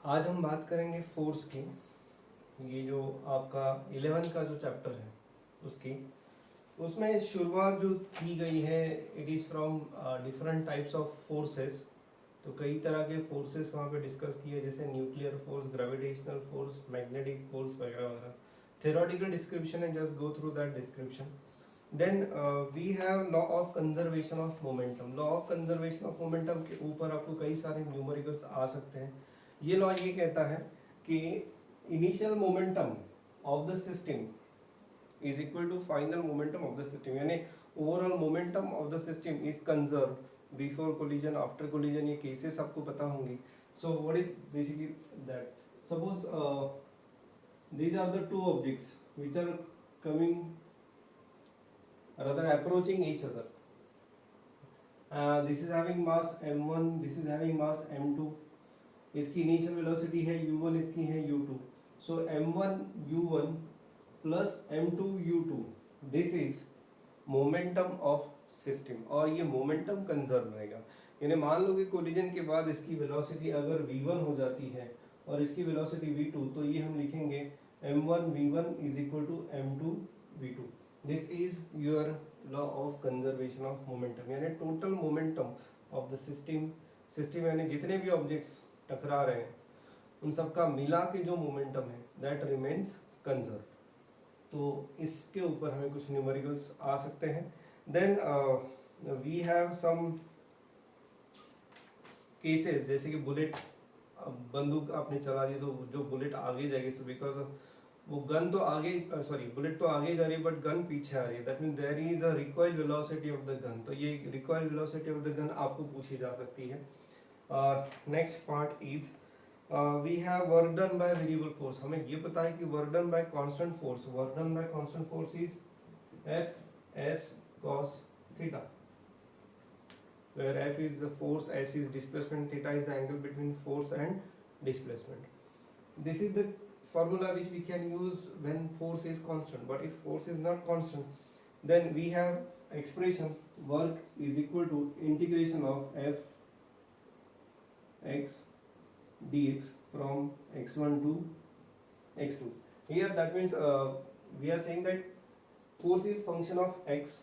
आज हम बात करेंगे फोर्स की। ये जो आपका 11 का जो चैप्टर है उसकी, उसमें शुरुआत जो की गई है, it is from different types of forces. तो कई तरह के फोर्सेस वहाँ पे डिस्कस किए, जैसे nuclear force, gravitational force, magnetic force वगैरह वगैरह। थ्योरेटिकल डिस्क्रिप्शन है, just go through that description. Then we have law of conservation of momentum. Law of conservation of momentum के ऊपर आपको कई सारे न्यूमेरिकल्स आ सकते हैं। ये लॉ ये कहता है कि initial momentum of the system is equal to final momentum of the system, यानी overall momentum of the system is conserve before collision, after collision. ये केसेस आपको पता होंगे। So what is basically that, suppose these are the two objects which are coming, rather approaching each other. This is having mass m1, this is having mass m2. इसकी initial velocity है u1, इसकी है u2. So m1 u1 plus m2 u2, this is momentum of system, और ये momentum conserve रहेगा। यानी मान लो कि कोलिजन के बाद इसकी वेलोसिटी अगर v1 हो जाती है और इसकी वेलोसिटी v2, तो ये हम लिखेंगे m1 v1 is equal to m2 v2। This is your law of conservation of momentum, यानी total momentum of the system यानी जितने भी ऑब्जेक्ट्स टकरा रहे हैं उन सबका मिला के जो मोमेंटम है दैट रिमेन्स कंजर्व। तो इसके ऊपर हमें कुछ न्यूमेरिकल्स आ सकते हैं। Then we have some cases, जैसे कि बुलेट, बंदूक आपने चला दी तो जो बुलेट आगे जाएगी, सो बिकॉज वो गन तो आगे, सॉरी बुलेट तो आगे जा रही है बट गन पीछे आ रही है, that mean there is a recoil velocity of the gun. तो ये recoil velocity of the gun आपको पूछी जा सकती है। Next part is we have work done by variable force. हमें ये पता है कि work done by constant force, work done by constant force is F S cos theta, where F is the force, S is displacement, theta is the angle between force and displacement. This is the formula which we can use when force is constant. But if force is not constant, then we have expression work is equal to integration of F x dx from x1 to x2. Here that means we are saying that force is function of x.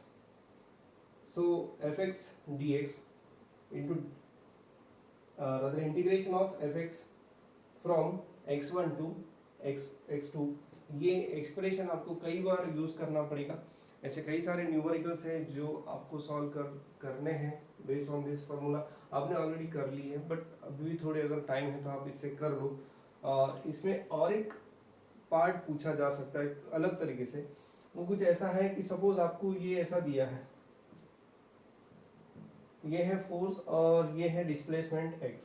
So fx dx into rather integration of fx from x1 to x2, ये expression आपको कई बार use करना पड़ेगा। ऐसे कई सारे numericals हैं जो आपको सॉल्व करने हैं बेस्ड ऑन दिस फार्मूला। आपने ऑलरेडी कर ली है बट अभी भी थोड़े अगर टाइम है तो आप इससे कर लो। इसमें और एक पार्ट पूछा जा सकता है अलग तरीके से। वो कुछ ऐसा है कि सपोज आपको ये ऐसा दिया है, ये है फोर्स और ये है डिस्प्लेसमेंट x,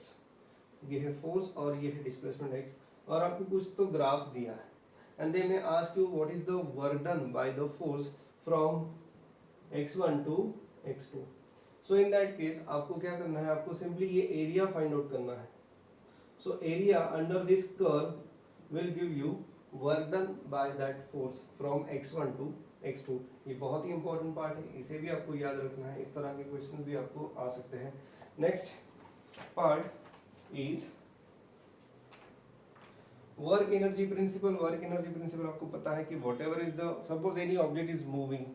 ये है फोर्स और ये है डिस्प्लेसमेंट x, और आपको कुछ तो ग्राफ दिया है and they may ask you what is the work done by the force from x1 to x2। So in that case आपको क्या करना है, आपको सिंपली ये एरिया फाइंड आउट करना है। So area under this curve will give you work done by that force from x1 to x2। ये बहुत ही इंपॉर्टेंट पार्ट है, इसे भी आपको याद रखना है। इस तरह के क्वेश्चन भी आपको आ सकते हैं। Next part is work energy principal. Work energy principal आपको पता है कि what ever is the, suppose any object is moving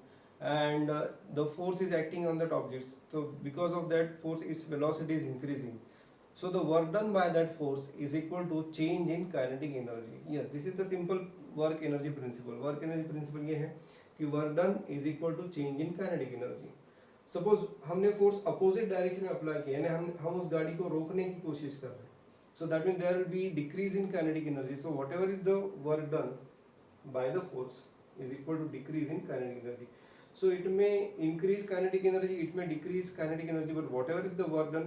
and the force is acting on that object, so because of that force its velocity is increasing, so the work done by that force is equal to change in kinetic energy. Yes, this is the simple work energy principle. Work energy principle ये है कि work done is equal to change in kinetic energy. Suppose हमने force opposite direction में apply किया, यानी हम उस गाड़ी को रोकने की कोशिश कर रहे हैं, so that means there will be decrease in kinetic energy. So whatever is the work done by the force is equal to decrease in kinetic energy. So it may increase kinetic energy, it may decrease kinetic energy, but whatever is the work done,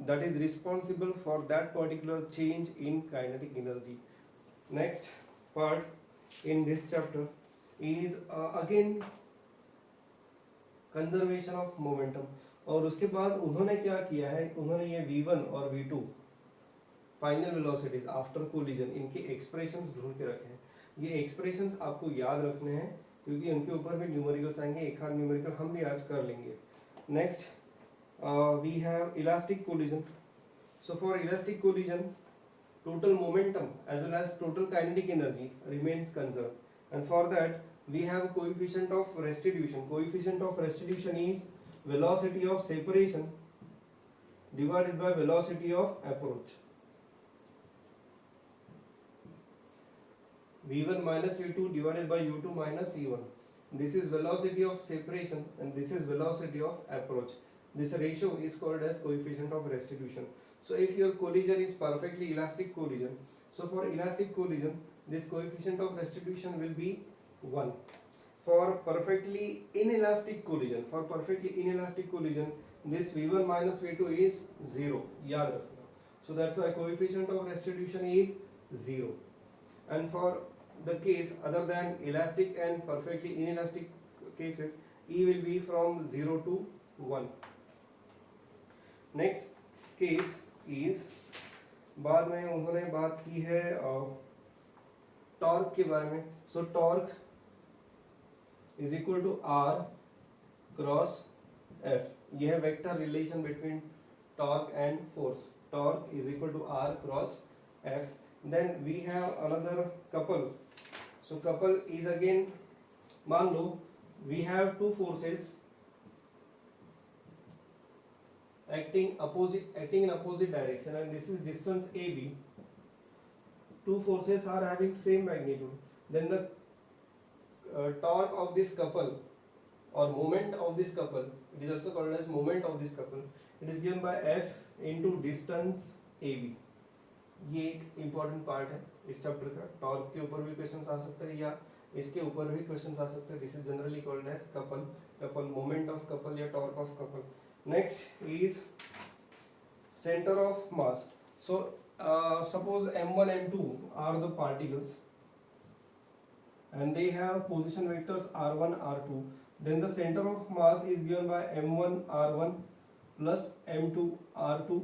that is responsible for that particular change in kinetic energy. Next part in this chapter is again conservation of momentum। और उसके बाद उन्होंने क्या किया है, उन्होंने ये v1 और v2 final velocities after collision, इनके एक्सप्रेशंस ढूंढ के रखे हैं। ये एक्सप्रेशंस आपको याद रखने हैं क्योंकि उनके ऊपर भी न्यूमेरिकल्स आएंगे, एक आध न्यूमेरिकल हम भी आज कर लेंगे। Next we have elastic collision. So for elastic collision total momentum as well as total kinetic energy remains conserved. And for that we have coefficient of restitution. Coefficient of restitution is velocity of separation divided by velocity of approach. v1 minus v2 divided by u2 minus e1. This is velocity of separation and this is velocity of approach. This ratio is called as coefficient of restitution. So if your collision is perfectly elastic collision, so for elastic collision this coefficient of restitution will be 1. For perfectly inelastic collision, this v1 minus v2 is 0. याद रखना. So that's why coefficient of restitution is 0. And for the case other than elastic and perfectly inelastic cases, E will be from 0 to 1. Next case is, बाद में उन्होंने बात की है torque के बारे में. So torque is equal to R cross F. यह है vector relation between torque and force. Torque is equal to R cross F. Then we have another couple. So couple is again, मान लो we have two forces acting in opposite direction and this is distance AB. Two forces are having same magnitude. Then the torque of this couple or moment of this couple, it is also called as moment of this couple, it is given by F into distance AB. ये एक important part है इस chapter का. Torque के ऊपर भी questions आ सकते हैं या इसके ऊपर भी क्वेश्चंस आ सकते हैं. This is generally called as couple moment of couple या torque of couple. Next is centre of mass. So suppose m1 m2 are the particles and they have position vectors r1 r2. Then the center of mass is given by m1 r1 plus m2 r2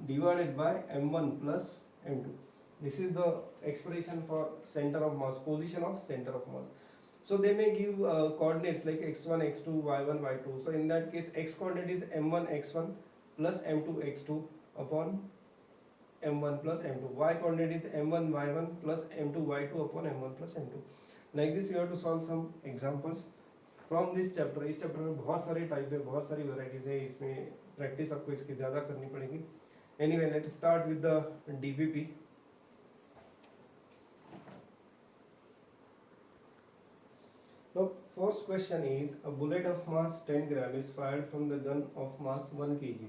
divided by m1 plus m2. This is the expression for center of mass, position of center of mass. So they may give coordinates like x1 x2 y1 y2. So in that case x coordinate is m1 x1 plus m2 x2 upon m1 plus m2. Y coordinate is m1 y1 plus m2 y2 upon m1 plus m2. Like this you have to solve some examples from this chapter. इस chapter में बहुत सारे type है, बहुत सारी varieties है. इसमें practice आपको इसकी ज़्यादा करनी पड़ेगी. Anyway, let's start with the DBP. So first question is, a bullet of mass 10 gram is fired from the gun of mass 1 kg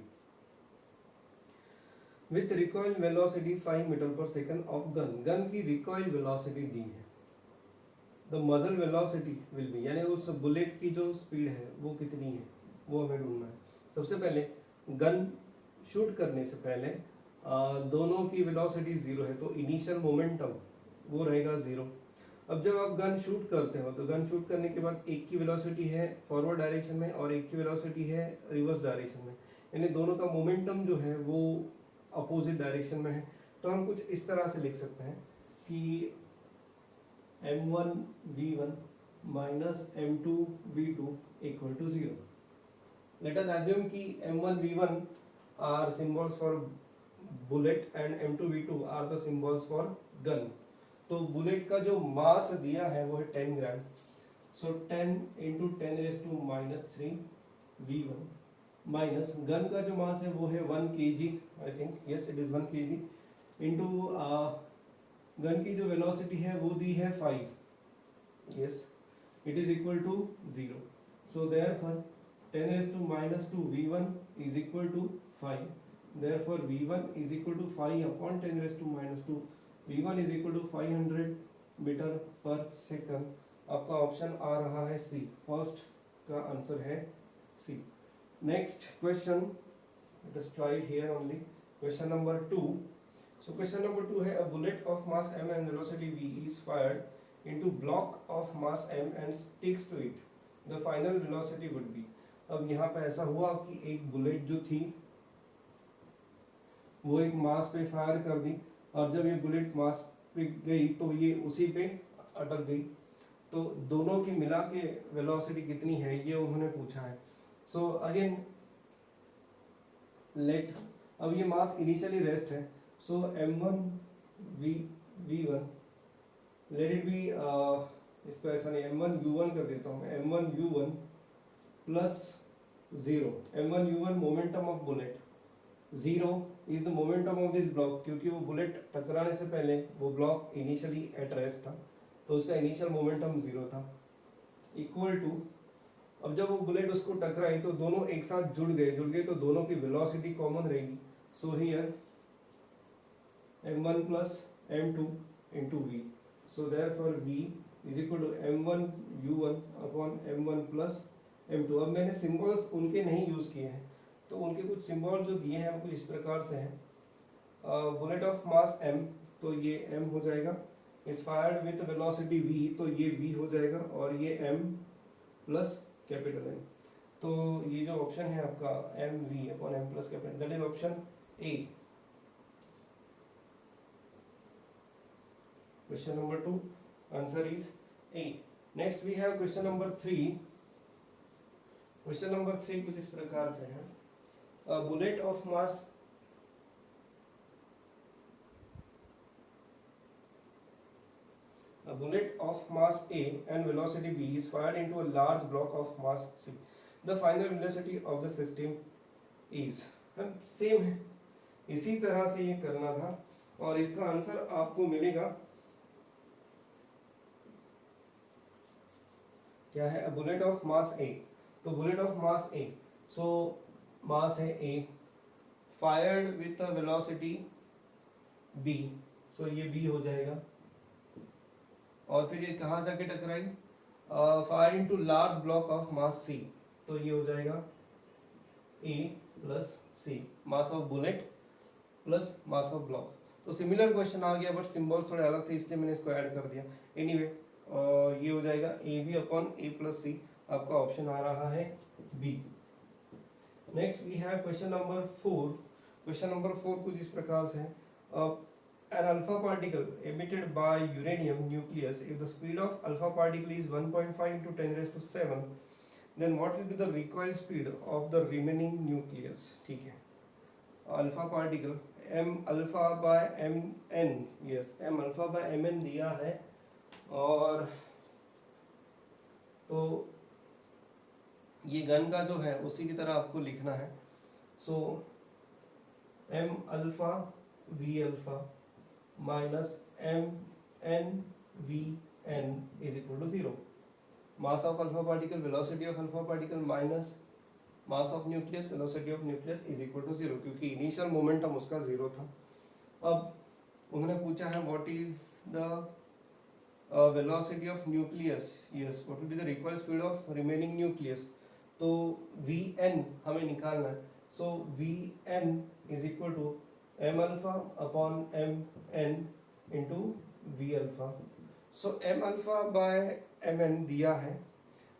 with recoil velocity 5 meter per second of gun. Gun की recoil velocity दी है. The muzzle velocity will be, यानी उस bullet की जो speed है वो कितनी है वो हमें ढूंढना है. सबसे पहले गन शूट करने से पहले दोनों की वेलोसिटी 0 है तो इनिशियल मोमेंटम वो रहेगा 0. अब जब आप गन शूट करते हो तो गन शूट करने के बाद एक की वेलोसिटी है फॉरवर्ड डायरेक्शन में और एक की वेलोसिटी है रिवर्स डायरेक्शन में, यानी दोनों का मोमेंटम जो है वो अपोजिट डायरेक्शन में है. तो हम कुछ इस तरह से लिख सकते हैं कि m1 v1 minus m2 v2 equal to 0. Let us assume कि m1 v1 are symbols for bullet and m2 v2 are the symbols for gun. तो बुलेट का जो मास दिया है वो है 10 gram. So 10 into 10 raised to minus 3 v1 minus gun का जो मास है वो है 1 kg. I think yes it is 1 kg into gun की जो वेलोसिटी है वो दी है 5. Yes it is equal to 0. So therefore 10 raised to minus 2 v1 is equal to 5. Therefore v1 is equal to 5 upon 10 raised to minus 2. v1 is equal to 500 metre पर second. आपका option आ रहा है C. First का answer है C. Next question, let us try it here only. Question number 2. So question number 2 है, a bullet of mass m and velocity v is fired into block of mass m and sticks to it. The final velocity would be. अब यहाँ पे ऐसा हुआ कि एक bullet जो थी वो एक मास पे फायर कर दी और जब ये बुलेट मास पे गई तो ये उसी पे अटक गई. तो दोनों की मिला के वेलोसिटी कितनी है ये उन्होंने पूछा है. सो अगेन लेट अब ये मास इनिशियली रेस्ट है, सो m1 v1 let it be, इसको ऐसा नहीं m1u1 कर देता हूँ, m1u1 plus 0, m1u1 momentum of bullet, 0 is the momentum of this block, क्योंकि वो बुलेट टकराने से पहले वो ब्लॉक इनिशियली एट रेस्ट था, तो उसका इनिशियल मोमेंटम 0 था, इक्वल टू, अब जब वो बुलेट उसको टकराई तो दोनों एक साथ जुड़ गए तो दोनों की वेलोसिटी कॉमन रहेगी, so here m1 plus m2 into v, so therefore v is equal to m1u1 upon m1 plus m2। अब मैंने सिंबल्स उनके नहीं यूज़ किए हैं, तो उनके कुछ सिंबल जो दिए हैं वो कुछ इस प्रकार से हैं, बुलेट ऑफ मास m, तो ये m हो जाएगा, is fired with velocity v, तो ये v हो जाएगा, और ये m प्लस कैपिटल M, तो ये जो ऑप्शन है आपका mv upon m plus capital, that is option A. Question number 2 answer is A. Next we have question number 3। Question number 3 कुछ इस प्रकार से है, a bullet of mass A and velocity b is fired into a large block of mass c. The final velocity of the system is, same है, इसी तरह से ये करना था, और इसका आंसर आपको मिलेगा क्या है, a bullet of mass A, तो bullet of mass A, so मास है A, fired with a velocity B, सो ये B हो जाएगा, और फिर ये कहाँ जाके टकराई, fire into large block of mass C, तो ये हो जाएगा A plus C, mass of bullet plus mass of block. तो सिमिलर क्वेश्चन आ गया, बट सिंबल्स थोड़े अलग थे इसलिए मैंने इसको ऐड कर दिया। एनीवे ये हो जाएगा AB upon A plus C, आपका ऑप्शन आ रहा है B। Next we have question number 4। Question number 4 कुछ इस प्रकार से है, an alpha particle emitted by uranium nucleus, if the speed of alpha particle is 1.5 into 10 raised to 7, then what will be the recoil speed of the remaining nucleus। ठीक है, alpha particle m alpha bye mn, yes m alpha bye mn दिया है, और तो ये gun का जो है उसी की तरह आपको लिखना है, so m alpha v alpha minus m n v n is equal to 0, mass of alpha particle, velocity of alpha particle minus mass of nucleus, velocity of nucleus is equal to 0, क्योंकि initial momentum उसका 0 था। अब उन्होंने पूछा है what is the velocity of nucleus, yes what will be the required speed of remaining nucleus, तो vn हमें निकालना है, so vn is equal to m alpha upon m n into v alpha, so m alpha by m n दिया है,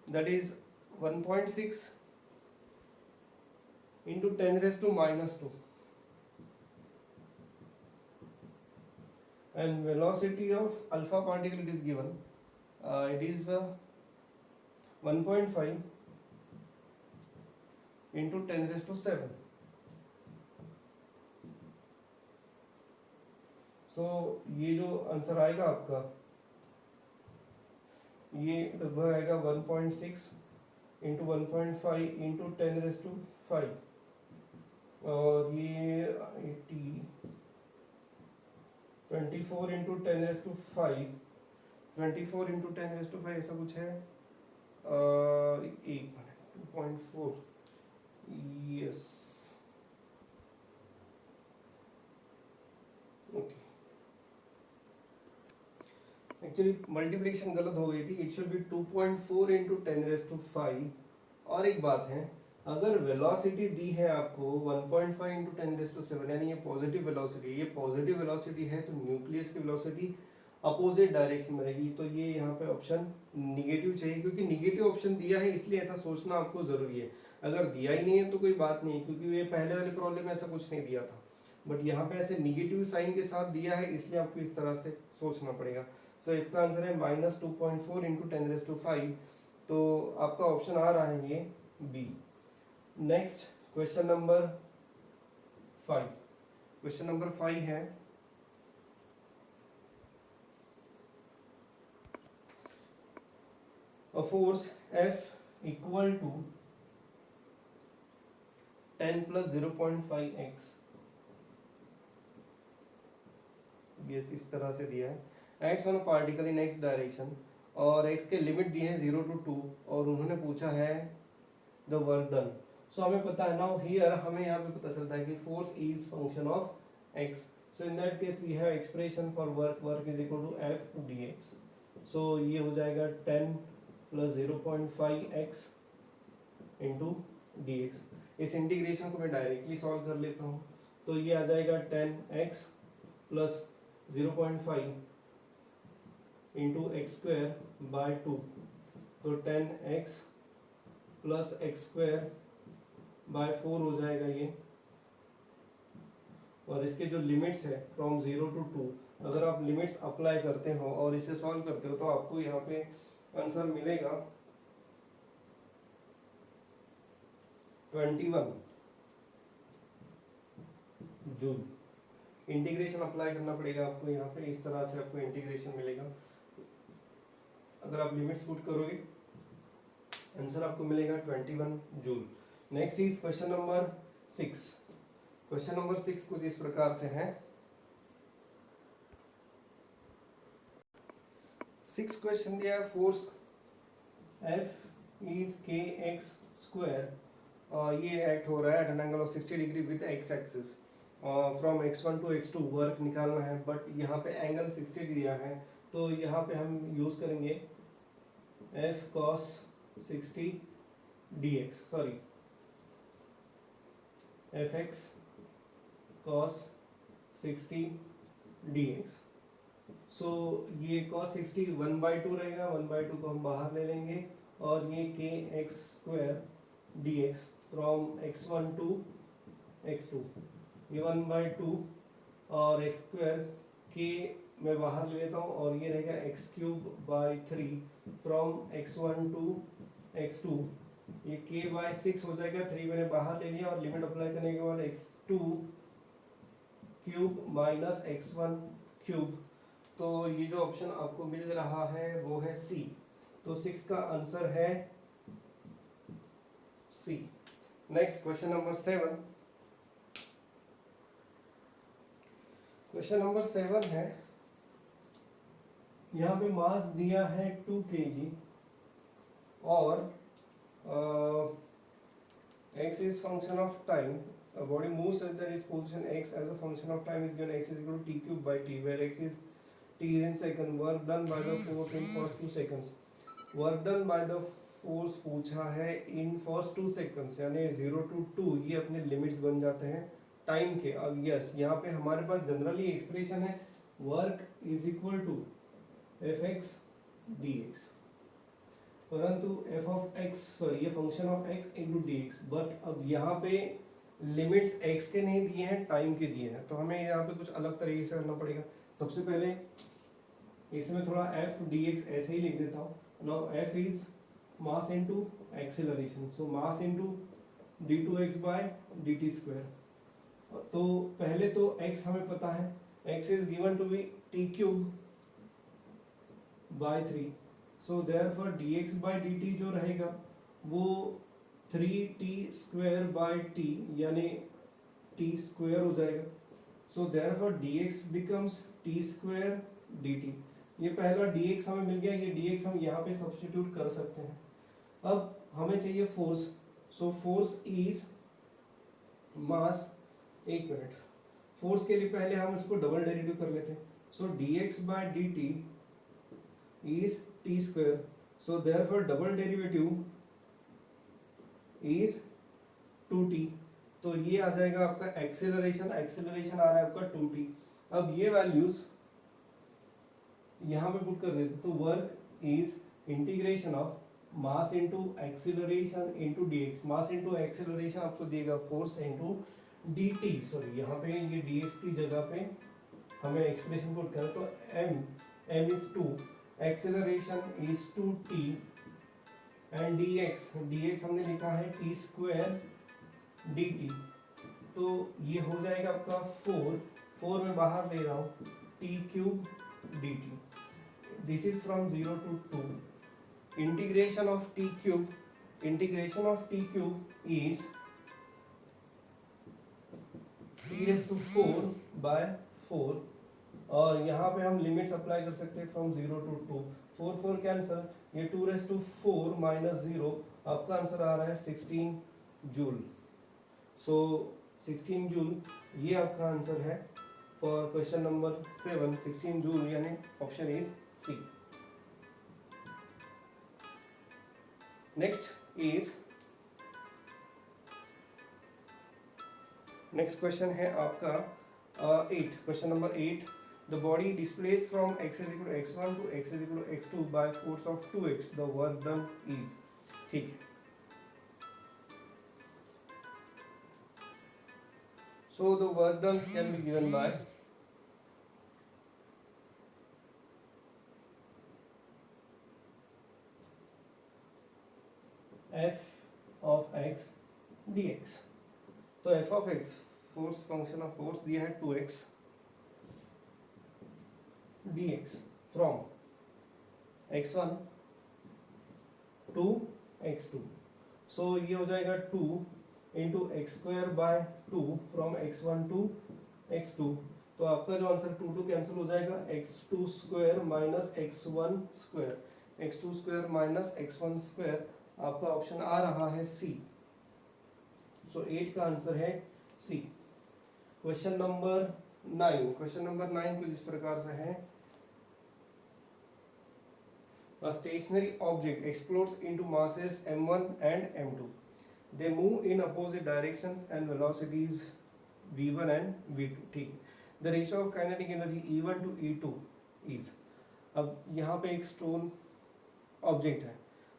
that is 1.6 into 10 raise to -2, and velocity of alpha particle it is given, it is 1.5 into 10 raised to 7, so ये जो answer आएगा आपका ये लगभग आएगा 1.6 into 1.5 into 10 raise to 5, और ये 24 into 10 raise to 5, 24 into 10 raise to 5 ऐसा कुछ है, 2.4, यस ओके, एक्चुअली मल्टीप्लिकेशन गलत हो गई थी, it should be 2.4 into 10 raise to 5। और एक बात है, अगर वेलोसिटी दी है आपको 1.5 इंटू 10 रेज़ टू 7, यानी ये पॉजिटिव वेलोसिटी, ये पॉजिटिव वेलोसिटी है, तो न्यूक्लियस की वेलोसिटी अपोजिट डायरेक्शन में रहेगी, तो ये यहाँ पे ऑप्शन निगेटिव चाहिए, क्योंकि निगेटिव ऑप्शन दिया है इसलिए ऐसा सोचना आपको जरूरी है, अगर दिया ही नहीं है तो कोई बात नहीं, क्योंकि ये पहले वाले प्रॉब्लम में ऐसा कुछ नहीं दिया था, बट यहाँ पे ऐसे निगेटिव साइन के साथ दिया है, इसलिए आपको इस तरह से सोचना पड़ेगा। सो इसका आंसर है -2.4 इंटू 10 रेज़ टू 5, तो आपका ऑप्शन आ रहा है ये B. Next question number 5। Question number 5 है a force F equal to 10 plus 0.5x, ये इस तरह से दिया है, x on a particle in x direction, और x के लिमिट दिए हैं 0 to 2, और उन्होंने पूछा है द वर्क डन। सो हमें पता है नाउ हियर, हमें यहाँ पे पता चलता है कि force is function of x, so in that case we have expression for work is equal to f dx। So ये हो जाएगा 10 प्लस 0.5x इंटू dx। इस इंटीग्रेशन को मैं डायरेक्टली सॉल्व कर लेता हूँ, तो ये आ जाएगा 10x plus 0.5 into x square by 2, तो 10x plus x square by 4 हो जाएगा ये, और इसके जो लिमिट्स है फ्रॉम 0 to 2, अगर आप लिमिट्स अप्लाई करते हो और इसे सॉल्व करते हो तो आपको यहाँ पे आंसर मिलेगा 21 जूल। इंटीग्रेशन अप्लाई करना पड़ेगा आपको यहाँ पे, इस तरह से आपको इंटीग्रेशन मिलेगा। अगर आप लिमिट्स पुट करोगे आंसर आपको मिलेगा 21 joule. Next is question number 6। Question number 6 कुछ इस प्रकार से है। 6 क्वेश्चन दिया है, force F is kx square, ये एक्ट हो रहा है at an angle of 60 degree with x axis, from x1 to x2 work निकालना है, बट यहाँ पे एंगल 60 दिया है, तो यहाँ पे हम यूज करेंगे f cos 60 dx, sorry fx cos 60 dx। So ये cos 60 1/2 रहेगा, 1/2 को हम बाहर ले लेंगे, और ये kx square dx from x1 to x2, ये 1/2 और x स्क्वायर k मैं बाहर ले लेता हूँ, और ये रहेगा x³ 3 from x1 to x2, ये k/6 हो जाएगा, 3 मैंने बाहर ले लिया, और लिमिट अप्लाई करने के बाद x2³ माइनस x1³, तो ये जो ऑप्शन आपको मिल रहा है वो है C। तो 6 का आंसर है C। Next question number 7। Question number 7 है, यहाँ पे मास दिया है 2 kg, और x is function of time, a body moves at its position x as a function of time is given, x is equal to t³ by t, where x is t is in second, work done by the force in first 2 seconds। Work done by the force पूछा है in first 2 seconds, यानी 0 to 2, ये अपने limits बन जाते हैं time के। अब यस, यहाँ पे हमारे पास जनरली एक्सप्रेशन है work is equal to fx dx, परंतु f ऑफ x, सॉरी ये function of x into dx, but अब यहाँ पे लिमिट्स x के नहीं दिए हैं, टाइम के दिए हैं, तो हमें यहाँ पे कुछ अलग तरीके से करना पड़ेगा। सबसे पहले इसमें थोड़ा f dx ऐसे ही लिख देता हूँ। Now f is mass into acceleration, so mass into d2x by dt square. तो पहले तो x हमें पता है, x is given to be t³ by 3, so therefore dx by dt जो रहेगा वो 3t स्क्वायर बाय t, यानी t स्क्वायर हो जाएगा, so therefore dx becomes t square dt। ये पहला dx हमें मिल गया, ये dx हम यहाँ पे सब्स्टिट्यूट कर सकते हैं। अब हमें चाहिए force, so force is mass, एक मिनट, फोर्स के लिए पहले हम इसको डबल डेरिवेटिव कर लेते हैं, so dx by dt is t square, so therefore double derivative is 2t, तो ये आ जाएगा आपका एक्सेलरेशन, एक्सेलरेशन आ रहा है आपका 2t। अब ये वैल्यूज यहाँ पे पुट कर देते, तो work is integration of mass into acceleration into dx, mass into acceleration आपको देगा फोर्स इनटू dt, सॉरी यहाँ पे ये dx की जगह पे हमें एक्सप्रेशन पुट करें, तो m is 2, acceleration is 2t, and dx हमने लिखा है t स्क्वायर dt, तो ये हो जाएगा आपका 4 में बाहर ले रहा हूँ T cube D T. This is from 0 to 2. Integration of T cube is e⁴/4. और यहाँ पे हम लिमिट्स अप्लाई कर सकते हैं फ्रॉम 0 to 2. 4 कैंसल, ये 2⁴ माइनस 0, आपका आंसर आ रहा है 16 जूल. सो 16 जूल ये आपका आंसर है फॉर क्वेश्चन नंबर 7. 16 जूल यानी option is C. Next question है आपका 8. Question number 8. The body displace from x is equal to x1 to x is equal to x2 by force of 2x. The work done is. ठीक. So the work done can be given by f of x dx. तो f of x force function of force दिया है 2x dx from x1 to x2. सो ये हो जाएगा 2 into x² bye 2 from x1 to x2. तो आपका जो answer 2 cancel हो जाएगा, x2² minus x1² minus x1². आपका ऑप्शन आ रहा है सी. सो 8 का आंसर है C. Question number 9. Question number 9 कुछ इस प्रकार से है. A stationary object explodes into masses m1 and m2. They move in opposite directions and velocities v1 and v2. ठीक. The ratio of kinetic energy E1 to E2 is. अब यहाँ पे एक स्टोन ऑब्जेक्ट है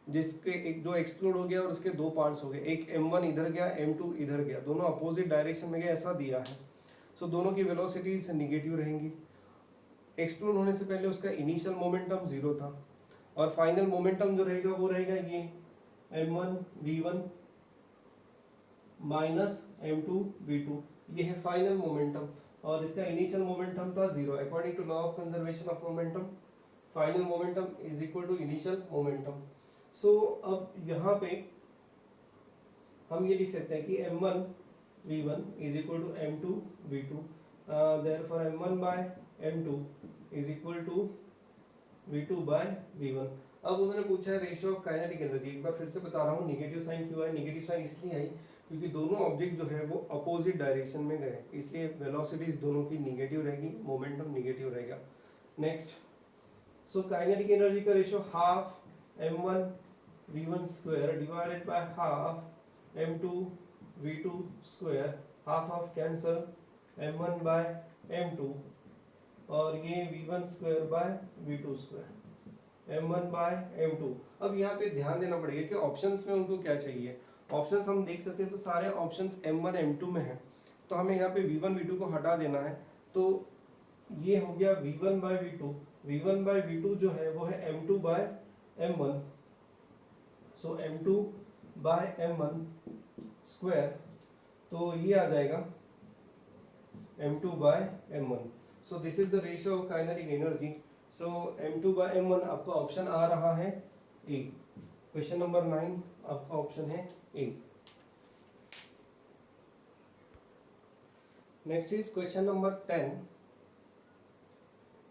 जिसके एक जो एक्सप्लोड हो गया और उसके दो पार्ट्स हो गए. एक m1 इधर गया, m2 इधर गया, दोनों अपोजिट डायरेक्शन में गए ऐसा दिया है. सो दोनों की वेलोसिटीज निगेटिव रहेंगी. एक्सप्लोड होने से पहले उसका इनिशियल मोमेंटम 0 था और फाइनल मोमेंटम जो रहेगा वो रहेगा ये m1 v1 minus m2 v2. ये है फाइनल मोमेंटम और इसका इनिशियल मोमेंटम था 0. According to law of conservation of momentum, final momentum is equal to initial momentum. So अब यहाँ पे हम ये लिख सकते हैं कि m1 v1 is equal to m2 v2. Therefore m1 by m2 is equal to v2 by v1. अब उन्होंने पूछा है रेशियो ऑफ काइनेटिक एनर्जी. एक बार फिर से बता रहा हूँ नेगेटिव साइन क्यों है. नेगेटिव साइन इसलिए आई क्योंकि दोनों ऑब्जेक्ट जो है वो अपोजिट डायरेक्शन में गए, इसलिए वेलोसिटीज दोनों की निगेटिव रहेगी, मोमेंटम निगेटिव रहेगा. नेक्स्ट. सो काइनेटिक एनर्जी का ratio half m1 v1 square divided by half m2 v2 square. Half half cancel, m1 by m2 और ये v1 square by v2 square, m1 by m2. अब यहाँ पे ध्यान देना पड़ेगा कि ऑप्शंस में उनको क्या चाहिए. ऑप्शंस हम देख सकते हैं तो सारे ऑप्शंस m1 m2 में हैं, तो हमें यहाँ पे v1 v2 को हटा देना है. तो ये हो गया v1 bye v2. v1 bye v2 जो है वो है m2 by m1. So m2 by m1 square, तो ये आ जाएगा m2 by m1. So this is the ratio of kinetic energy. So m2 by m1 आपका ऑप्शन आ रहा है ए. क्वेश्चन नंबर 9 आपका ऑप्शन है A. Next is question number 10.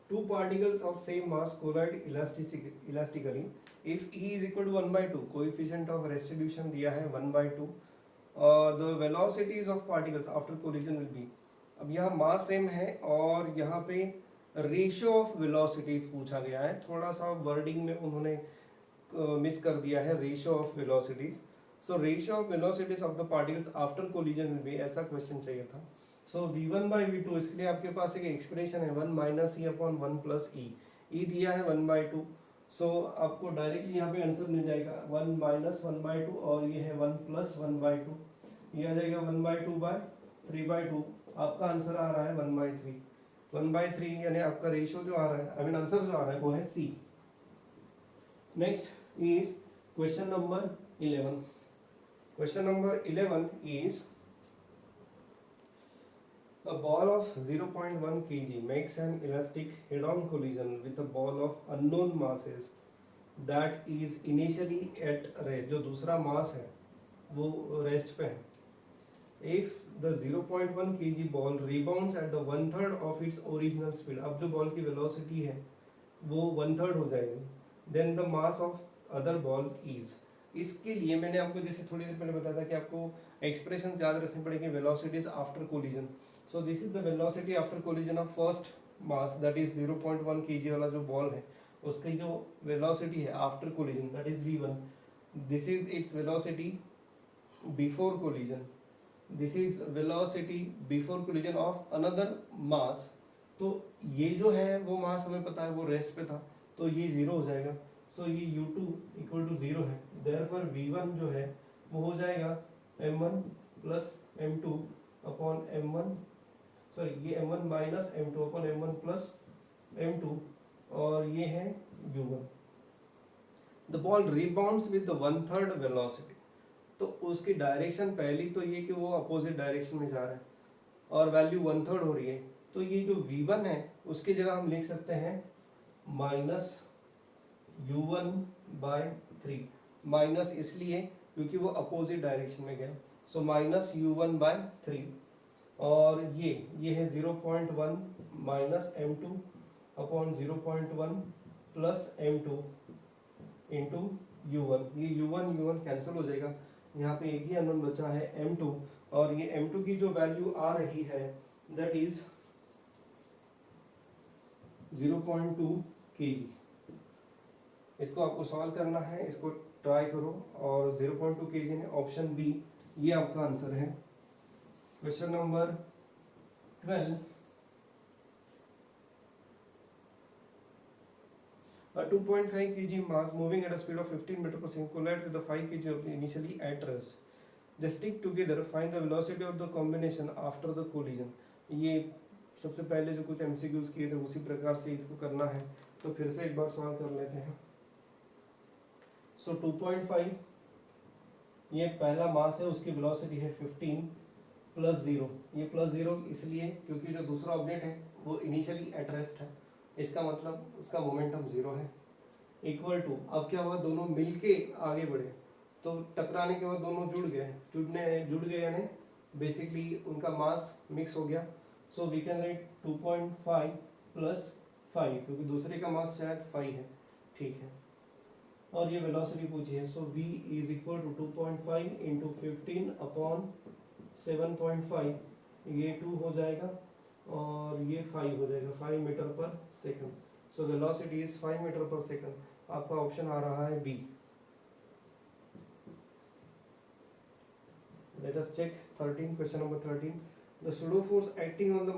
Two particles of same mass collide elastically if E is equal to 1/2. Coefficient of restitution दिया है 1/2. The velocities of particles after collision will be. अब यहाँ mass same है और यहाँ पे ratio of velocities पूछा गया है. थोड़ा सा वर्डिंग में उन्होंने मिस कर दिया है ratio of velocities. So ratio of velocities of the particles after collision will be, ऐसा क्वेश्चन चाहिए था. सो v1 बाई v2, इसलिए आपके पास एक एक्सप्रेशन है 1 माइनस ई अपॉन 1 प्लस ई. ई दिया है 1/2. सो आपको डायरेक्टली यहाँ पे आंसर मिल जाएगा 1 माइनस 1/2 और ये है 1 प्लस 1/2. ये आ जाएगा 1/2 बाय 3/2. आपका आंसर आ रहा है 1/3. 1/3 यानी आपका रेशियो जो आ रहा है, आई मीन आंसर जो आ रहा है वो है C. Next is question number 11. Question number 11 is A ball of 0.1 kg makes an elastic head-on collision with a ball of unknown masses that is initially at rest. जो दूसरा मास है वो rest पे है. If the 0.1 kg ball rebounds at the 1/3 of its original speed, अब जो ball की velocity है वो 1/3 हो जाएगी, then the mass of other ball is. इसके लिए मैंने आपको जैसे थोड़ी देर पहले बताया था कि आपको एक्सप्रेशंस याद रखनी पड़ेगी velocities after collision. So this is the velocity after collision of first mass that is 0.1 kg वाला जो बॉल है उसकी जो वेलोसिटी है after collision that is v1. This is its velocity before collision. This is velocity before collision of another mass. तो ये जो है वो मास हमें पता है वो रेस्ट पे था तो ये जीरो हो जाएगा. सो ये u2 इक्वल टू जीरो है. देयरफॉर v1 जो है वो हो जाएगा m1 plus m2 upon m1, sorry ये m1 minus m2 upon m1 plus m2 और ये है u1. The ball rebounds with the 1/3 velocity. तो उसकी डायरेक्शन पहली तो ये कि वो अपोजिट डायरेक्शन में जा रहा है और वैल्यू 1/3 हो रही है. तो ये जो v1 है उसकी जगह हम लिख सकते हैं माइनस u1/3. माइनस इसलिए क्योंकि वो अपोजिट डायरेक्शन में गया. सो माइनस u1/3 और ये है 0.1 minus m2 upon 0.1 plus m2 into u1. ये u1 कैंसिल हो जाएगा. यहाँ पे एक ही अननोन बचा है m2 और ये m2 की जो वैल्यू आ रही है दैट इज 0.2 kg. इसको आपको सॉल्व करना है, इसको ट्राई करो और 0.2 kg है ऑप्शन बी, ये आपका आंसर है. Question number 12. A 2.5 kg mass moving at a speed of 15 meter per second collide with the 5 kg object initially at rest. They stick together. Find the velocity of the combination after the collision. ये सबसे पहले जो कुछ MCQs किए थे उसी प्रकार से इसको करना है. तो फिर से एक बार सॉल्व कर लेते हैं. सो 2.5 ये पहला मास है, उसकी वेलोसिटी है 15 प्लस 0. ये प्लस 0 इसलिए क्योंकि जो दूसरा ऑब्जेक्ट है वो इनिशियली एट रेस्ट है. इसका मतलब उसका मोमेंटम 0 है. इक्वल टू, अब क्या हुआ दोनों मिलके आगे बढ़े तो टकराने के बाद दोनों जुड़ गए यानी बेसिकली उनका मास मिक्स हो गया. So we can write 2.5 plus 5 क्योंकि दूसरे का मास शायद 5 है. ठीक है. और ये वेलोसिटी पूछी है. So v is equal to 2.5 into 15 upon 7.5. ये 2 हो जाएगा और ये 5 हो जाएगा, 5 मीटर पर second. So velocity is 5 metre पर सेकंड. आपका ऑप्शन आ रहा है B. Let us check 13. Question number 13. The pseudo force acting on the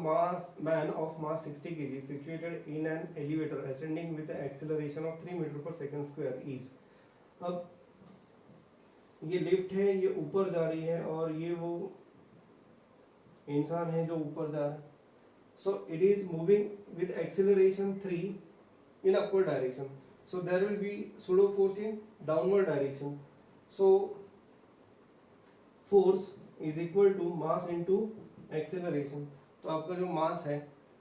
man of mass 60 kg is situated in an elevator ascending with an acceleration of 3 meter per second square is. अब ये lift है, ये ऊपर जा रही है और ये वो इंसान है जो ऊपर जा रहा है. So it is moving with acceleration 3 in upward direction. So there will be pseudo force in downward direction. So force is equal to mass into acceleration. तो आपका जो मास है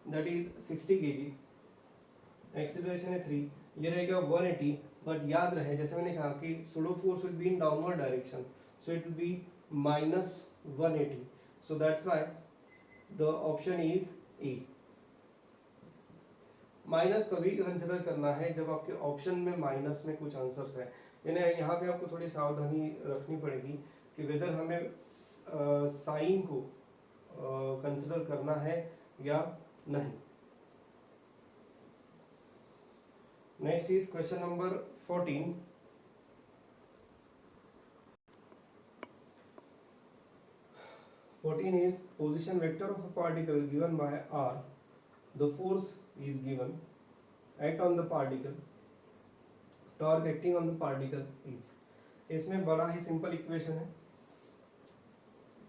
दैट इज 60 kg, एक्सेलरेशन है 3, ये रहेगा 180. But याद रहे जैसे मैंने कहा कि pseudo force will be in downward direction, so it will be minus 180. So that's why the option is a. Minus कभी कंसिडर करना है जब आपके ऑप्शन में माइनस में कुछ आंसर्स है. यानी यहाँ पे आपको थोड़ी सावधानी रखनी पड़ेगी कि वेदर हमें साइन को कंसिडर करना है या नहीं. Next is question number 14. is position vector of a particle given by r. The force is given. Act on the particle. Torque acting on the particle is. इसमें बड़ा ही सिंपल इक्वेशन है.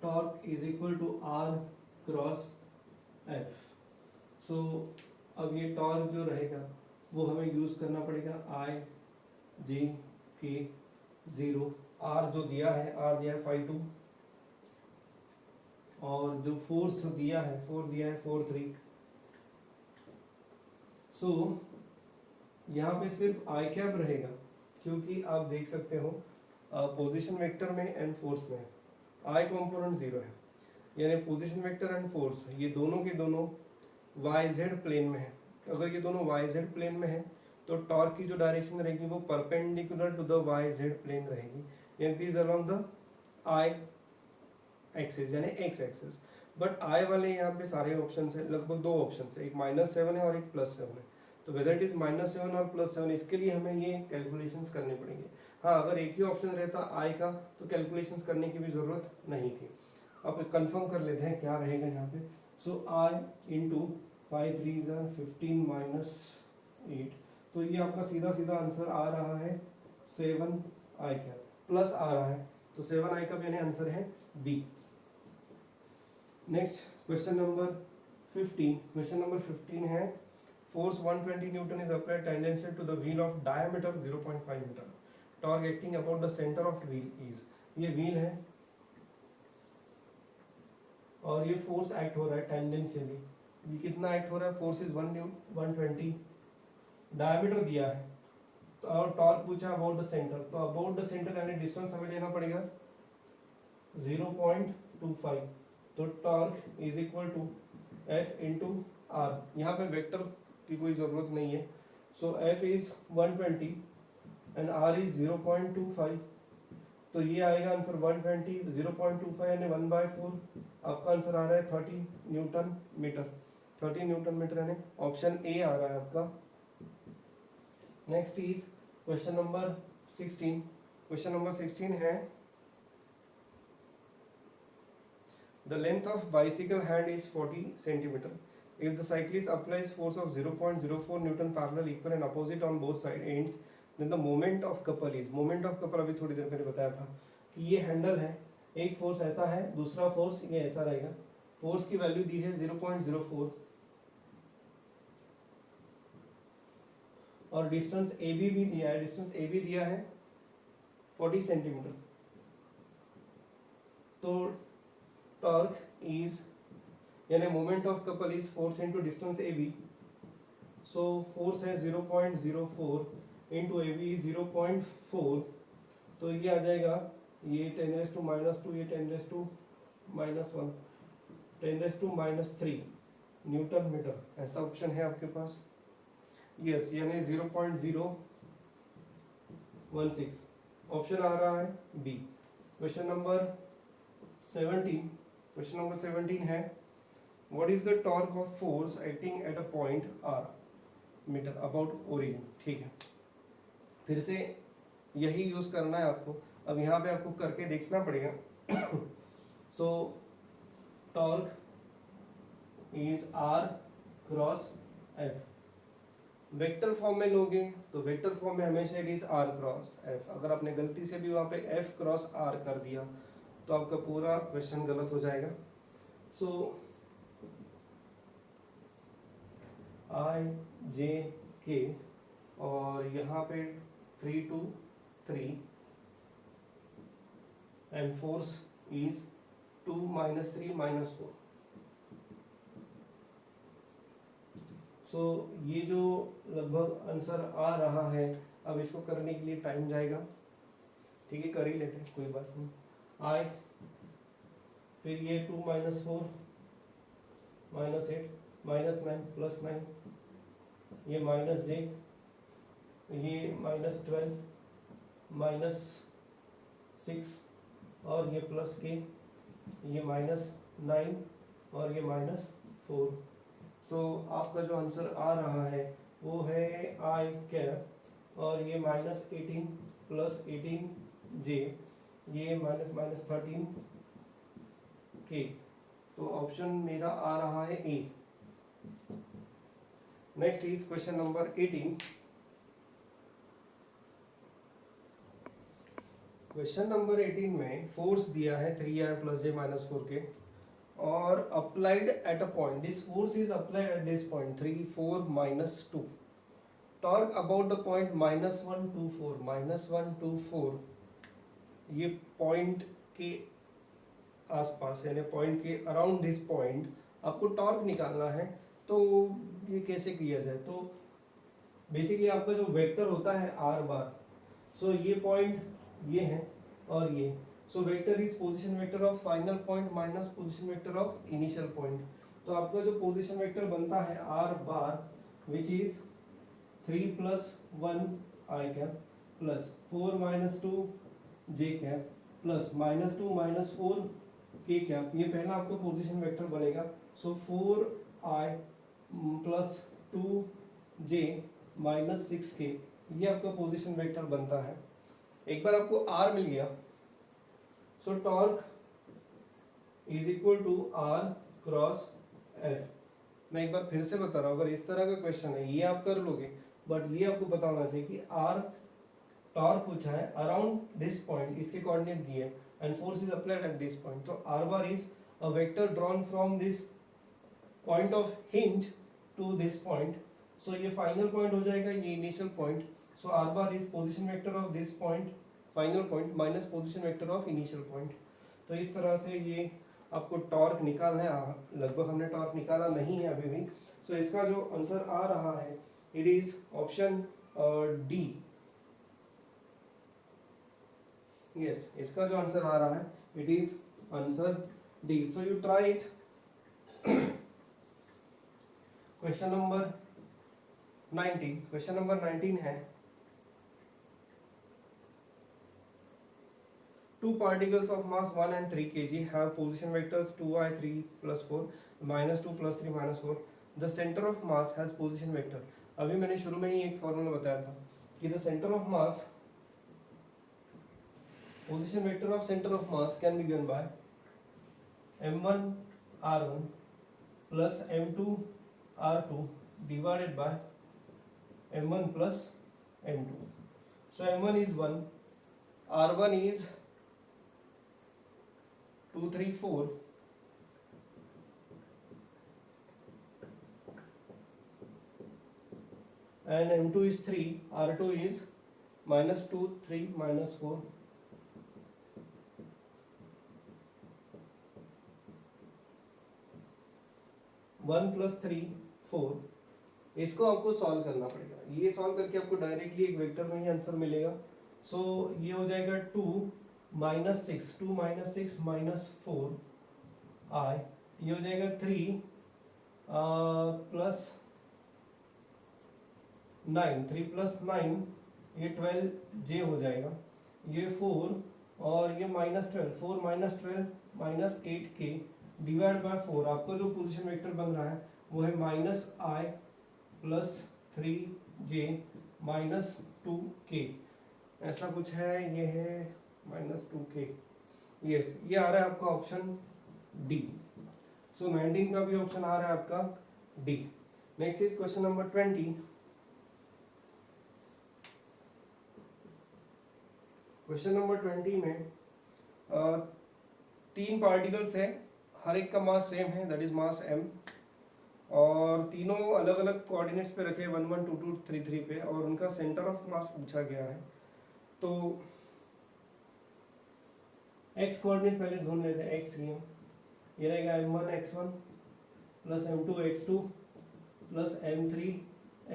Torque is equal to r cross F. So अब ये torque जो रहेगा वो हमें यूज करना पड़ेगा आई जे के 0. आर जो दिया है, आर दिया है 5 2 और जो फोर्स दिया है 4.3। सो यहाँ पे सिर्फ आई कैप रहेगा, क्योंकि आप देख सकते हो पोजीशन वेक्टर में एंड फोर्स में आई कंपोनेंट 0 है, यानी पोजीशन वेक्टर एंड फोर्स ये दोनों के दोनों वाई जेड प्लेन में है। अगर ये दोनों वाई जेड प्लेन में है तो टॉर्क की जो डायरेक्शन रहेगी वो perpendicular to the Y Z plane रहेगी, यानी it is along the i axis यानी एक्स एक्सिस। बट आई वाले यहाँ पे सारे ऑप्शन है, लगभग दो ऑप्शन है, एक -7 है और एक +7 है। तो वेदर इट इज -7 और +7, इसके लिए हमें ये कैलकुलेशंस करने पड़ेंगे। हाँ, अगर एक ही ऑप्शन रहता आई का तो कैलकुलेशंस करने की भी जरूरत नहीं थी। अब कंफर्म कर लेते हैं क्या रहेगा यहाँ पे। सो आई इंटू 5 3 15 -8, तो ये आपका सीधा सीधा आंसर आ रहा है 7 आई का प्लस आ रहा है, तो 7 आई का भी यानी आंसर है B. Next question number 15। Question number 15 है force 120 newton is applied tangential to the wheel of diameter 0.5 metre, torque acting about the centre of wheel is. ये व्हील है और ये फोर्स एक्ट हो रहा है टेंजेंशियली। ये कितना एक्ट हो रहा है? फोर्स इज 120, डायमीटर दिया है तो और टॉर्क पूछा अबाउट द सेंटर, तो अबाउट द सेंटर यानी डिस्टेंस हमें लेना पड़ेगा 0.25, तो torque is equal to F into r. यहाँ पे वेक्टर की कोई ज़रूरत नहीं है, so F is 120 and r is 0.25, तो ये आएगा आंसर 120 0.25 यानी 1/4। आपका आंसर आ रहा है 30 न्यूटन मीटर, 30 न्यूटन मीटर यानी ऑप्शन ए आ रहा है आपका। Next is question number 16। Question number 16 है the length of bicycle hand is 40 centimeter. If the cyclist applies force of 0.04 Newton parallel equal and opposite on both side ends, then the moment of couple is। moment of couple अभी थोड़ी देर पहले बताया था कि ये handle है, एक force ऐसा है, दूसरा फोर्स ये ऐसा रहेगा। फोर्स की वैल्यू दी है 0.04 और डिस्टेंस ए बी भी दिया है, डिस्टेंस ए बी दिया है 40 सेंटीमीटर। तो टॉर्क इज यानी moment of couple is force into distance A B, so force है 0.04 इनटू ए बी 0.4, तो ये आ जाएगा ये 10⁻², ये 10⁻⁻1, 10⁻³ न्यूटन मीटर, ऐसा ऑप्शन है आपके पास। यस, यानी 0.016 ऑप्शन आ रहा है B. Question number 17। Question number 17 है what is the torque of force acting at a point R metre about origin. ठीक है, फिर से यही यूज करना है आपको। अब यहाँ पे आपको करके देखना पड़ेगा। So torque is R cross F. Vector form में लोगे तो वेक्टर फॉर्म में हमेशा it is R cross F. अगर आपने गलती से भी वहाँ पे एफ क्रॉस आर कर दिया तो आपका पूरा क्वेश्चन गलत हो जाएगा। सो आई जे के और यहाँ पे 3 2 3 एंड फोर्स इज 2 -3 -4। सो ये जो लगभग आंसर आ रहा है, अब इसको करने के लिए टाइम जाएगा। ठीक है, कर ही लेते हैं, कोई बात नहीं। आई फिर ये 2 -4 -8 -9 +9, ये -j, ये -12 -6 और ये +k, ये -9 और ये -4। सो आपका जो आंसर आ रहा है वो है आई कैप और ये -18 +18 j, ये -13 k, तो ऑप्शन मेरा आ रहा है A. Next is question number 18। Question number 18 में फोर्स दिया है 3i + j -4k और applied at a point, this force is applied at this point 3 4 -2, torque about the point -1 2 4 -1 2 4, ये पॉइंट के आसपास यानी पॉइंट के अराउंड दिस पॉइंट आपको टॉर्क निकालना है। तो ये कैसे किया जाए? तो बेसिकली आपका जो वेक्टर होता है आर बार, सो ये पॉइंट ये है और ये, so vector is position vector of final point minus position vector of initial point. तो आपका जो पोजीशन वेक्टर बनता है are bar which is 3 + 1 i cap plus 4 - 2 j cap plus -2 - 4 k cap, ये पहला आपका पोजीशन वेक्टर बनेगा। सो 4i + 2j - 6k, ये आपका पोजीशन वेक्टर बनता है। एक बार आपको r मिल गया, so torque is equal to r cross f। मैं एक बार फिर से बता रहा हूँ, अगर इस तरह का क्वेश्चन है ये आप कर लोगे, बट ये आपको पता होना चाहिए कि r टॉर्क पूछा है अराउंड दिस पॉइंट, इसके कोऑर्डिनेट दिए and force is applied at this point. तो r bar is a vector drawn from this point of hinge to this point. So ये फाइनल पॉइंट हो जाएगा, ये initial point. So r bar is position vector of this point final point minus position vector of initial point. तो इस तरह से ये आपको टॉर्क निकालना है। लगभग हमने टॉर्क निकाला नहीं है अभी भी। सो इसका जो आंसर आ रहा है it is option D. Yes, इसका जो आंसर आ रहा है it is answer D. So you try it. Question number 19, question number 19 है two particles of mass 1 and 3 kg have position vectors 2i 3 + 4 -2 + 3 -4. The center of mass has position vector. अभी मैंने शुरू में ही एक फॉर्मूला बताया था कि the center of mass, position vector of center of mass can be given by m1 r1 plus m2 r2 divided by m1 plus m2. So m1 is 1, r1 is 2 3 4 and m2 is 3, r2 is -2 3 -4 1 + 3 4। इसको आपको solve करना पड़ेगा। ये solve करके आपको directly एक vector में ही answer मिलेगा। सो ये हो जाएगा 2 - 6 2 - 6 -4 i, ये हो जाएगा 3 प्लस 9 3 + 9 ये 12 j हो जाएगा, ये 4 और ये -12 4 - 12 -8k डिवाइड बाय 4। आपका जो पोजीशन वेक्टर बन रहा है वो है -i + 3j -2k, ऐसा कुछ है। ये है -2k। यस, ये आ रहा है आपका ऑप्शन डी। सो 19 का भी ऑप्शन आ रहा है आपका D. Next is question number 20। Question number 20 में 3 पार्टिकल्स हैं, हर एक का मास सेम है, दैट इज मास m, और तीनों अलग अलग कोऑर्डिनेट्स पे रखे हैं 1 1 2 2 3 3 पे, और उनका सेंटर ऑफ मास पूछा गया है। तो x कोऑर्डिनेट पहले ढूंढ लेते हैं। x ये रहेगा m1 x1 plus m2 x2 plus m3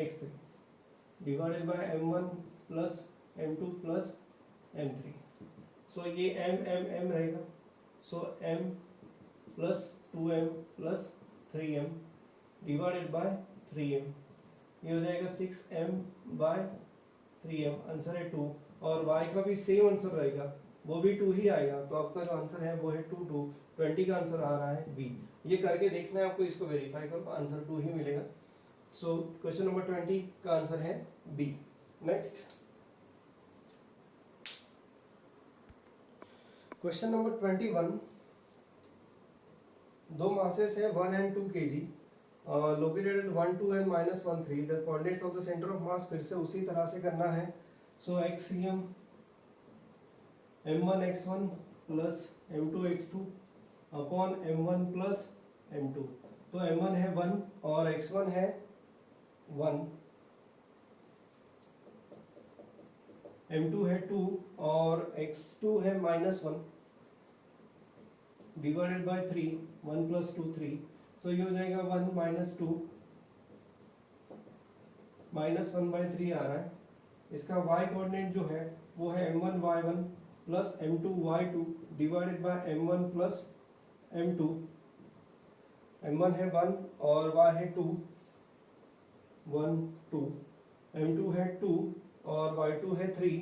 x3 divided by m1 plus m2 plus m3। सो ये m रहेगा। सो m plus 2m plus 3m divided by 3m, ये हो जाएगा 6m बाय 3m, आंसर है 2। और y का भी सेम आंसर रहेगा, वो भी 2 ही आएगा। तो आपका जो आंसर है वो है 2 2। 20 का आंसर आ रहा है बी। ये करके देखना है आपको, इसको वेरीफाई करो, आंसर 2 ही मिलेगा। सो क्वेश्चन नंबर 20 का आंसर है बी। Next question number 21। दो मासेस है 1 and 2 kg located at 1 2 and -1 3। The coordinates of the centre of mass फिर से उसी तरह से करना है। So x CM m1 x1 plus m2 x2 upon m1 plus m2। तो m1 है 1 और x1 है 1, m2 है 2 और x2 है -1। डिवाइडेड बाय 3, 1 प्लस 2 3, सो ये हो जाएगा 1 माइनस 2 माइनस 1/3 आ रहा है। इसका y कोऑर्डिनेट जो है वो है m1 y1 plus m2 y2 divided by m1 plus m2, m1 है 1 और y है 2, 1 2, m2 है 2 और y2 है 3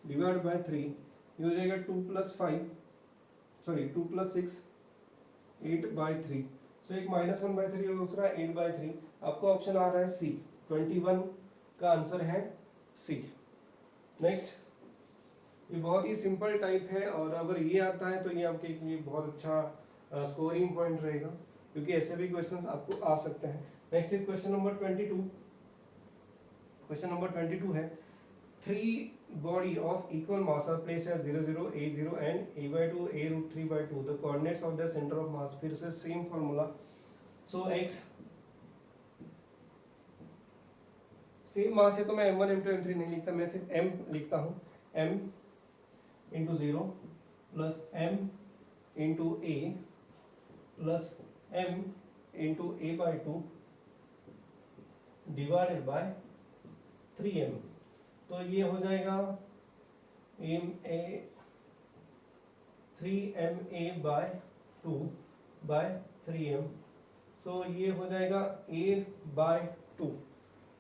डिवाइड बाय 3, ये हो जाएगा 2 प्लस 5 सॉरी 2 प्लस 6 8/3, सो एक -1/3 और दूसरा 8/3। आपको ऑप्शन आ रहा है सी, 21 का आंसर है सी। नेक्स्ट, ये बहुत ही सिंपल टाइप है और अगर ये आता है तो ये आपके लिए बहुत अच्छा स्कोरिंग पॉइंट रहेगा, क्योंकि ऐसे भी क्वेश्चंस आपको आ सकते हैं। Next is question number 22। Question number 22 है 3 body of equal mass are placed at 0 0 a 0 and a by 2 a root 3 by 2, the coordinates of the center of mass, फिर से सेम फॉर्मूला। सो x सेम मास है तो मैं m1 m2 m3 नहीं लिखता, मैं सिर्फ m लिखता हूँ। m into 0 plus m into a plus m into a by 2 divided by 3m, तो ये हो जाएगा ma 3ma bye 2 bye 3m, सो ये हो जाएगा a बाय 2।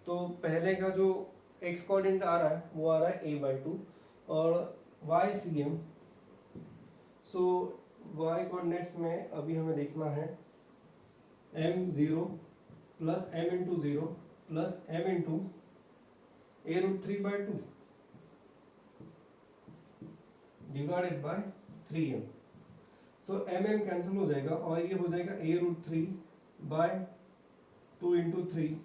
तो पहले का जो x कोऑर्डिनेट आ रहा है वो आ रहा है a बाई 2 और y cm, so y coordinates में अभी हमें देखना है m0 plus m into 0 plus m into a root 3 by 2 divided by 3m, so mm cancel हो जाएगा और ये हो जाएगा a root 3 by 2 into 3,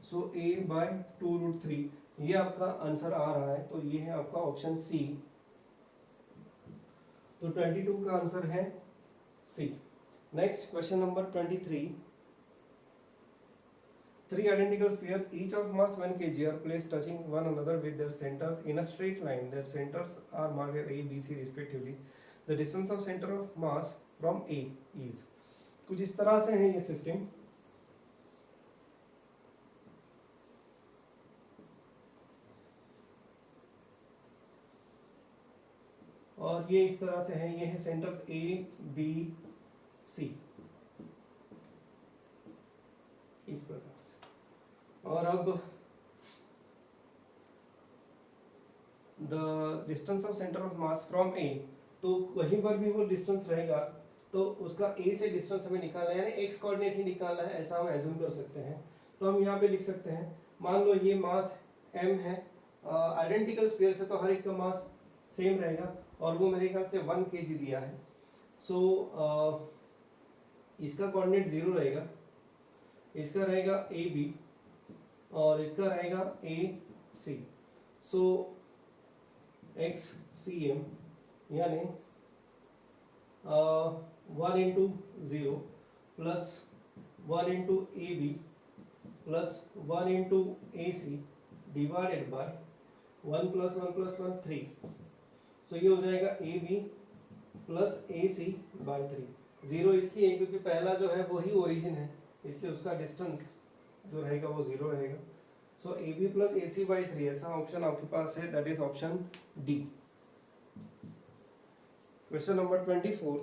so a by 2 root 3, ये आपका आंसर आ रहा है। तो ये है आपका ऑप्शन सी, तो 22 का आंसर है C. Next question number 23। 3 identical spheres, each of mass 1 kg, are placed touching one another with their centers in a straight line. Their centers are marked A, B, C respectively. The distance of center of mass from A is, कुछ इस तरह से है ये system. और ये इस तरह से है, ये है सेंटर्स A, B, C, इस प्रकार से। और अब the distance of centre of mass from A, तो कहीं पर भी वो डिस्टेंस रहेगा तो उसका ए से डिस्टेंस हमें निकालना है, यानी एक्स कोऑर्डिनेट ही निकालना है, ऐसा हम एज्यूम कर सकते हैं। तो हम यहाँ पे लिख सकते हैं, मान लो ये मास m है, आइडेंटिकल स्फीयर से तो हर एक का मास सेम रहेगा और वो मेरे ख्याल से 1 kg दिया है। सो इसका कोऑर्डिनेट 0 रहेगा, इसका रहेगा ए बी और इसका रहेगा ए सी। सो एक्स सी एम यानी 1 into 0 plus 1 into A B plus 1 into A C divided by 1 plus 1 plus 1 3, so ये हो जाएगा A B plus A C by 3। 0 इसलिए क्योंकि पहला जो है वो ही ओरिजिन है, इसलिए उसका डिस्टेंस जो रहेगा वो 0 रहेगा। So A B plus A C by 3, ऐसा ऑप्शन आपके पास है, that is option D. Question number 24।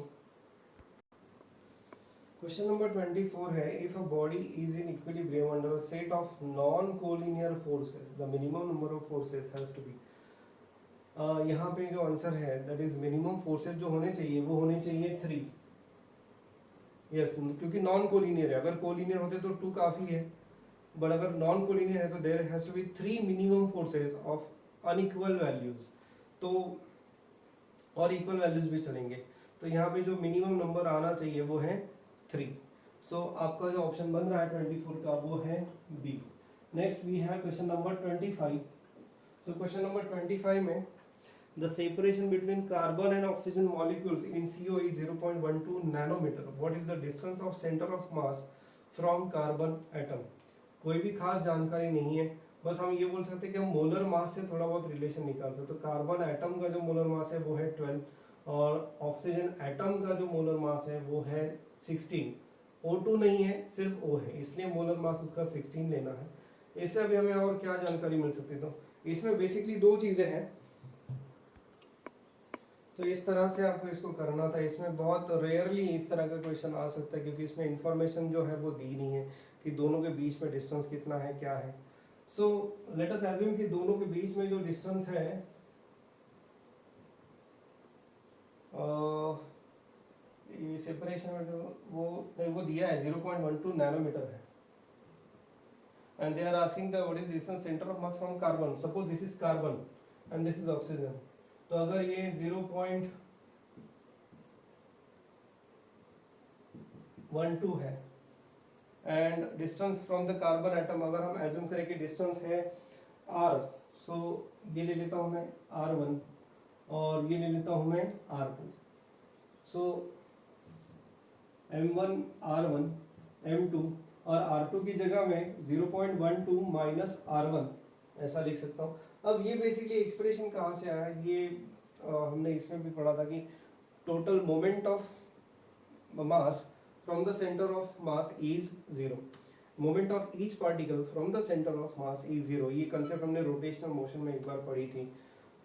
Question number 24 है, if a body is in equilibrium under a set of non collinear forces, the minimum number of forces has to be. यहाँ पे जो answer है that is minimum forces जो होने चाहिए वो होने चाहिए 3। यस, क्योंकि नॉन कोलिनियर है, अगर कोलिनियर होते तो 2 काफी है, बट अगर नॉन कोलिनियर है तो there has to be 3 minimum forces of unequal values, तो और इक्वल वैल्यूज भी चलेंगे। तो यहाँ पे जो मिनिमम नंबर आना चाहिए वो है 3। सो आपका जो ऑप्शन बन रहा है 24 का वो है B. Next we have question number 25। So question number 25 में the separation between carbon and oxygen molecules in CO is 0.12 nanometer. What is the distance of center of mass from carbon atom? कोई भी खास जानकारी नहीं है, बस हम ये बोल सकते हैं कि हम मोलर मास से थोड़ा बहुत रिलेशन निकाल सकते। तो कार्बन एटम का जो मोलर मास है वो है 12 और ऑक्सीजन एटम का जो मोलर मास है वो है 16। O2 नहीं है, सिर्फ O है, इसलिए मोलर मास उसका 16 लेना है। इससे अभी हमें और क्या जानकारी मिल सकती है, तो इसमें बेसिकली दो चीज़ें हैं। तो इस तरह से आपको इसको करना था। इसमें बहुत रेयरली इस तरह का क्वेश्चन आ सकता है क्योंकि इसमें इंफॉर्मेशन जो है वो दी नहीं है कि दोनों के बीच में डिस्टेंस कितना है, क्या है। सो लेट अस एज्यूम कि दोनों के बीच में जो डिस्टेंस है ये सेपरेशन में जो वो दिया है 0.12 नैनोमीटर है, and they are asking the what is distance center of mass from carbon. Suppose this is carbon and this is oxygen. तो अगर ये 0.12 है and distance from the carbon atom अगर हम एज्यूम करें कि डिस्टेंस है r, सो ये ले लेता हूँ मैं r1 और ये ले लेता हूँ मैं r2। सो m1 r1 m2 और R2 की जगह में 0.12 माइनस R1 ऐसा लिख सकता हूँ। अब ये बेसिकली एक्सप्रेशन कहाँ से आया, ये हमने इसमें भी पढ़ा था कि total moment of mass from the centre of mass is 0, moment of each particle from the centre of mass is 0। ये कंसेप्ट हमने रोटेशनल मोशन में एक बार पढ़ी थी,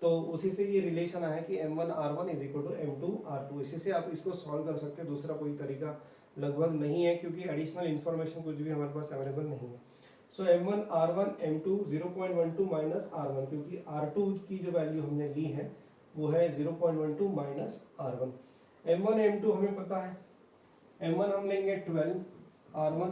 तो उसी से ये रिलेशन आया कि m1 r1 is equal to m2 r2। इसी से आप इसको सॉल्व कर सकते हैं, दूसरा कोई तरीका लगभग नहीं है क्योंकि एडिशनल इन्फॉर्मेशन कुछ भी हमारे पास अवेलेबल नहीं है। सो m1 r1 m2 0.12 minus r1, क्योंकि r2 की जो वैल्यू हमने ली है वो है 0.12 माइनस r1। m1 m2 हमें पता है, m1 हम लेंगे 12 r1,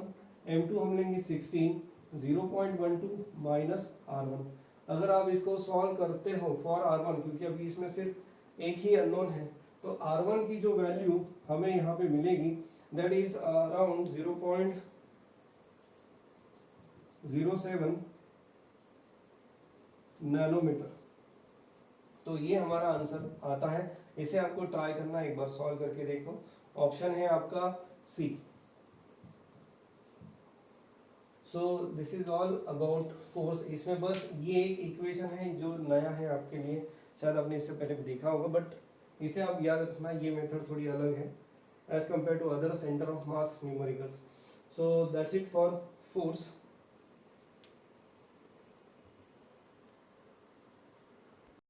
m2 हम लेंगे 16, 0.12 माइनस r1। अगर आप इसको सॉल्व करते हो फॉर r1, क्योंकि अभी इसमें सिर्फ एक ही अननोन है, तो r1 की जो वैल्यू हमें यहाँ पे मिलेगी that is around 0.07 नैनोमीटर। तो ये हमारा आंसर आता है। इसे आपको ट्राई करना, एक बार सॉल्व करके देखो। ऑप्शन है आपका C. So this is all about force. इसमें बस ये एक इक्वेशन है जो नया है आपके लिए, शायद आपने इससे पहले भी देखा होगा, बट इसे आप याद रखना, ये मेथड थोड़ी अलग है as compared to other center of mass numericals. So that's it for force.